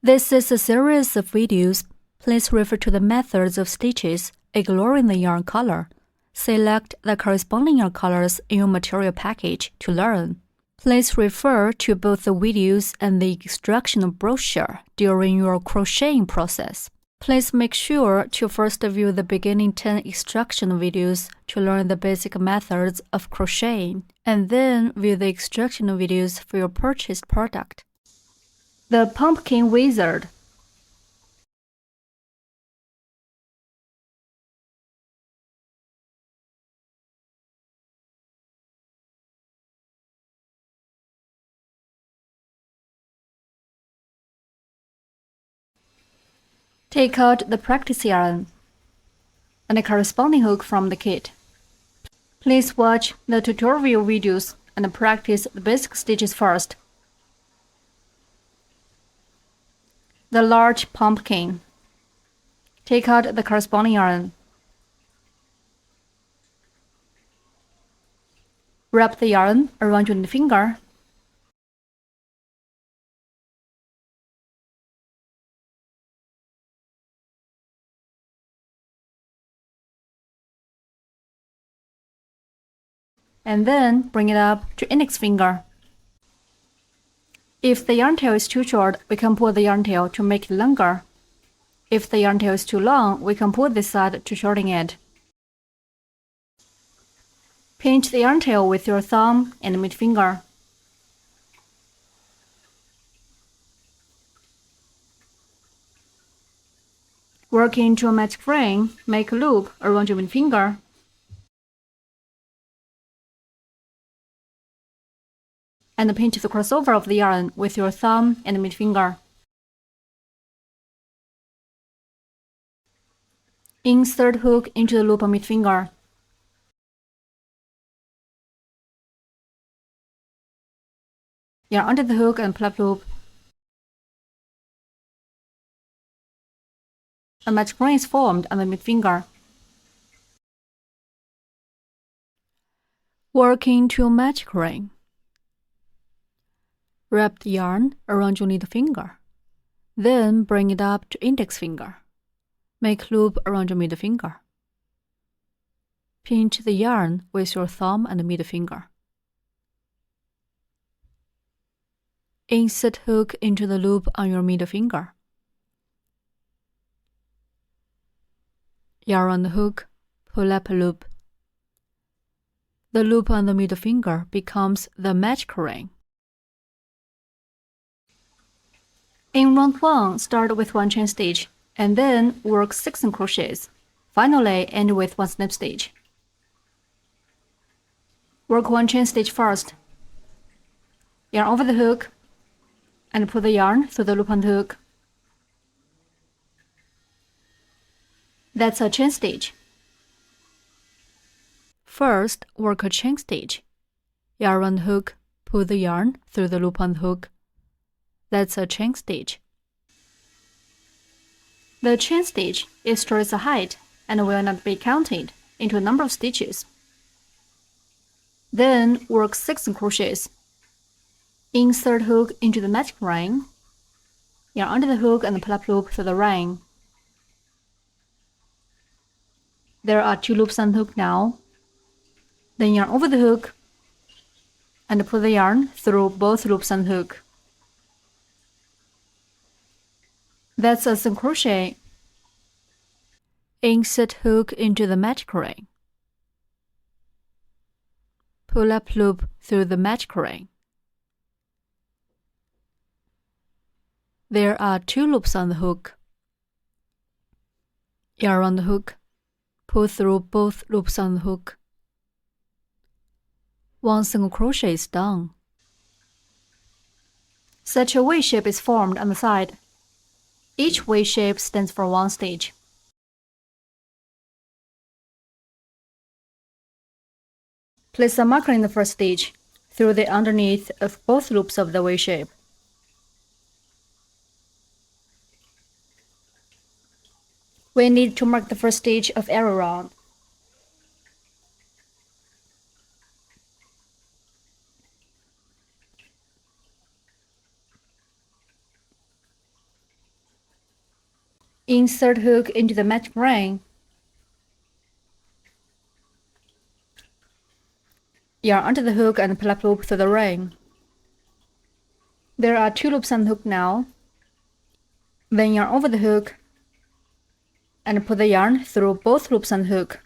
This is a series of videos. Please refer to the methods of stitches, ignoring the yarn color. Select the corresponding yarn colors in your material package to learn. Please refer to both the videos and the instructional brochure during your crocheting process. Please make sure to first view the beginning 10 instructional videos to learn the basic methods of crocheting, and then view the instructional videos for your purchased product. The Pumpkin Wizard. Take out the practice yarn and the corresponding hook from the kit. Please watch the tutorial videos and practice the basic stitches first. The large pumpkin. Take out the corresponding yarn. Wrap the yarn around your finger. And then bring it up to index finger. If the yarn tail is too short, we can pull the yarn tail to make it longer. If the yarn tail is too long, we can pull this side to shorten it. Pinch the yarn tail with your thumb and middle finger. Work into a magic ring, make a loop around your middle finger. And pinch the crossover of the yarn with your thumb and middle finger. Insert hook into the loop on middle finger. Yarn under the hook and pull-up loop. A magic ring is formed on the middle finger. Work into a magic ring. Wrap the yarn around your little finger. Then bring it up to index finger. Make a loop around your middle finger. Pinch the yarn with your thumb and middle finger. Insert hook into the loop on your middle finger. Yarn on the hook, pull up a loop. The loop on the middle finger becomes the magic ring. In round 1, start with 1 chain stitch, and then work 6 crochets. Finally, end with 1 slip stitch. Work 1 chain stitch first. Yarn over the hook, and pull the yarn through the loop on the hook. That's a chain stitch. First, work a chain stitch. Yarn on the hook, pull the yarn through the loop on the hook. That's a chain stitch. The chain stitch is towards the height and will not be counted into a number of stitches. Then work 6 crochets. Insert hook into the magic ring. Yarn under the hook and pull-up loop through the ring. There are 2 loops on the hook now. Then yarn over the hook and pull the yarn through both loops on the hook. That's a single crochet. Insert hook into the magic ring. Pull up loop through the magic ring. There are 2 loops on the hook. Yarn on the hook, pull through both loops on the hook. 1 single crochet is done. Such a V shape is formed on the side. Each V shape stands for 1 stitch. Place a marker in the first stitch through the underneath of both loops of the V shape. We need to mark the first stitch of arrow round. Insert hook into the match ring. Yarn under the hook and pull up loop through the ring. There are 2 loops on the hook now. Then yarn over the hook and put the yarn through both loops on the hook.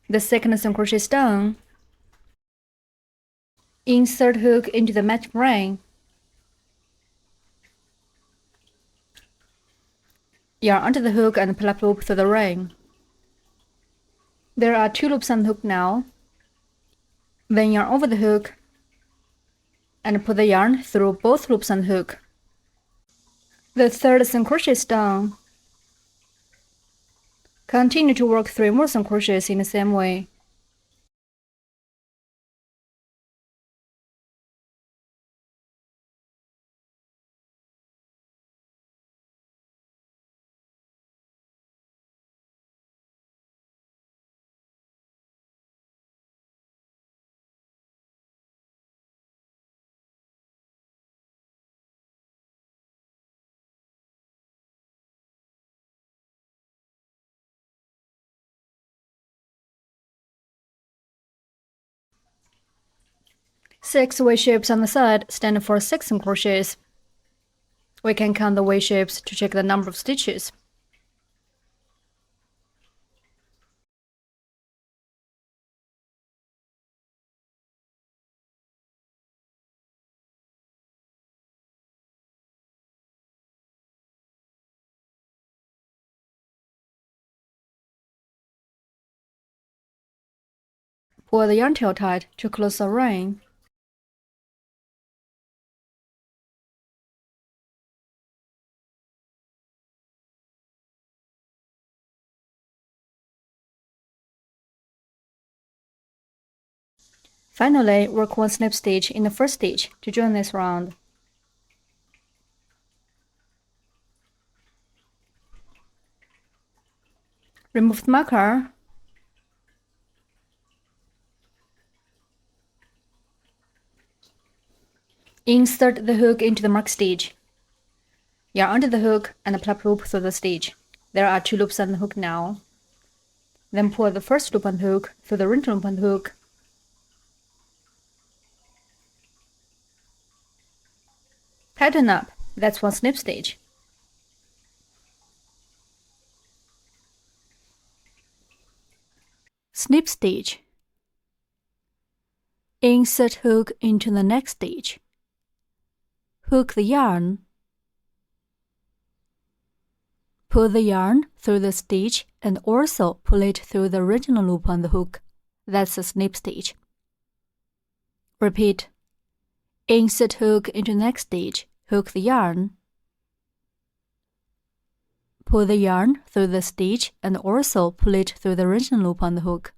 The second single crochet is done. Insert hook into the match ring. Yarn under the hook and pull up loop through the ring. There are 2 loops on the hook now. Then yarn over the hook and put the yarn through both loops on the hook. The third single crochet is done. Continue to work 3 more single crochets in the same way. Six way shapes on the side stand for 6 single crochets. We can count the way shapes to check the number of stitches. Pull the yarn tail tight to close the ring. Finally, work 1 slip stitch in the first stitch to join this round. Remove the marker. Insert the hook into the marked stitch. Yarn under the hook and pull up loop through the stitch. There are 2 loops on the hook now. Then pull the first loop on the hook through the ring loop on the hook. Tighten up. That's 1 slip stitch. Snip stitch. Insert hook into the next stitch. Hook the yarn. Pull the yarn through the stitch and also pull it through the original loop on the hook. That's a snip stitch. Repeat. Insert hook into next stitch. Hook the yarn. Pull the yarn through the stitch and also pull it through the original loop on the hook.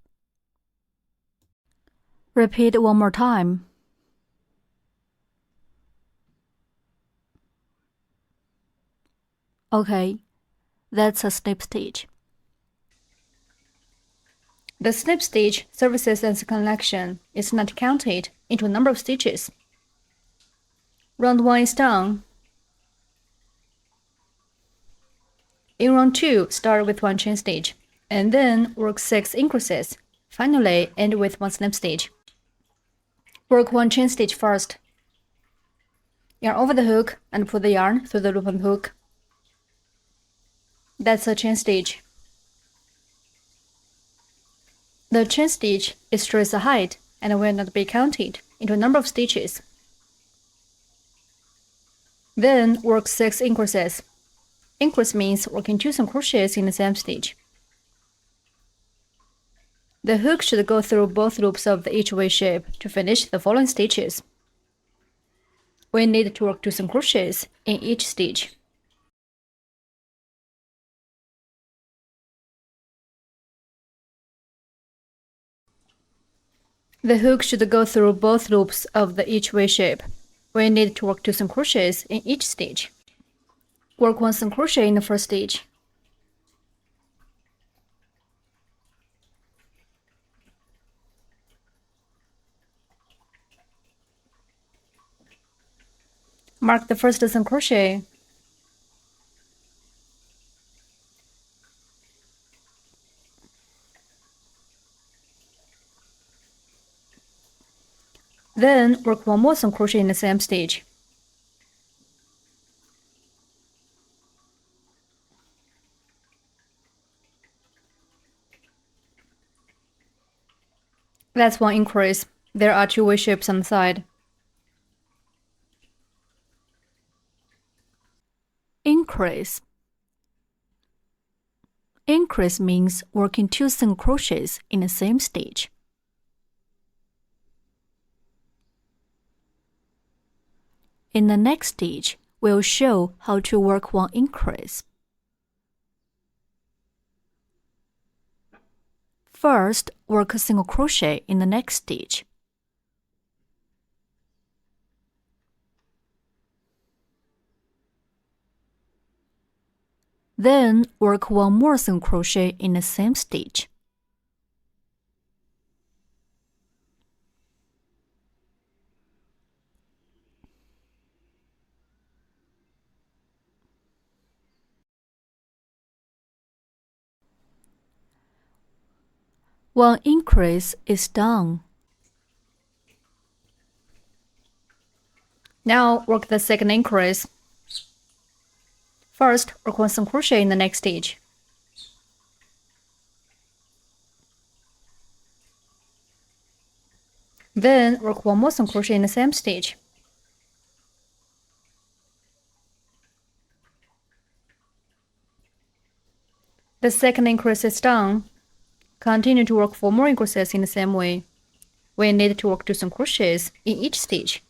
Repeat 1 more time. Okay, that's a snip stitch. The snip stitch serves as a connection. It's not counted into a number of stitches. Round 1 is done. In round 2, start with 1 chain stitch, and then work 6 increases. Finally, end with 1 slip stitch. Work 1 chain stitch first. Yarn over the hook and pull the yarn through the loop on the hook. That's a chain stitch. The chain stitch is trace ahead and will not be counted into a number of stitches. Then work 6 increases. Increase means working 2 single crochets in the same stitch. The hook should go through both loops of each way shape to finish the following stitches. We need to work 2 single crochets in each stitch. The hook should go through both loops of each way shape. We need to work 2 single crochets in each stitch. Work 1 single crochet in the first stitch. Mark the first single crochet. Then work one more single crochet in the same stitch. That's one increase. There are two V shapes on the side. Increase. Increase means working two single crochets in the same stitch. In the next stitch, we'll show how to work one increase. First, work a single crochet in the next stitch. Then, work one more single crochet in the same stitch. One increase is done. Now, work the second increase. First, work one single crochet in the next stitch. Then, work one more single crochet in the same stitch. The second increase is done. Continue to work 4 more increases in the same way. We need to work 2 single crochets in each stitch.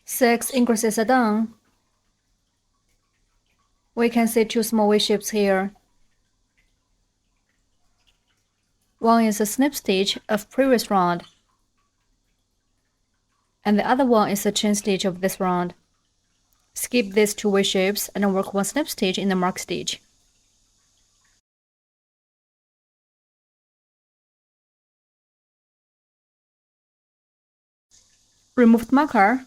Six increases are done. We can see 2 small V shapes here. One is a snip stitch of previous round, and the other one is a chain stitch of this round. Skip these 2 V shapes and work one snip stitch in the mark stitch. Remove the marker.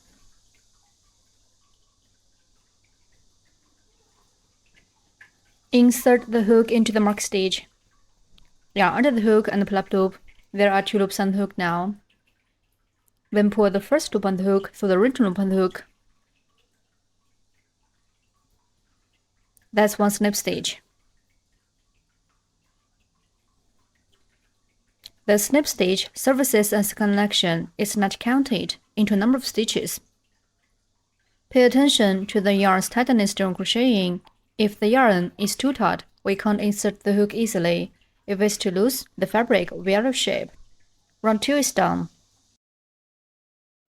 Insert the hook into the mark stitch. Yarn under the hook and pull up loop. There are 2 loops on the hook now. Then pull the first loop on the hook through the return loop on the hook. That's one snip stitch. The snip stitch serves as a connection. It's not counted into a number of stitches. Pay attention to the yarn's tightness during crocheting. If the yarn is too taut, we can't insert the hook easily. If it's too loose, the fabric will be out of shape. Round 2 is done.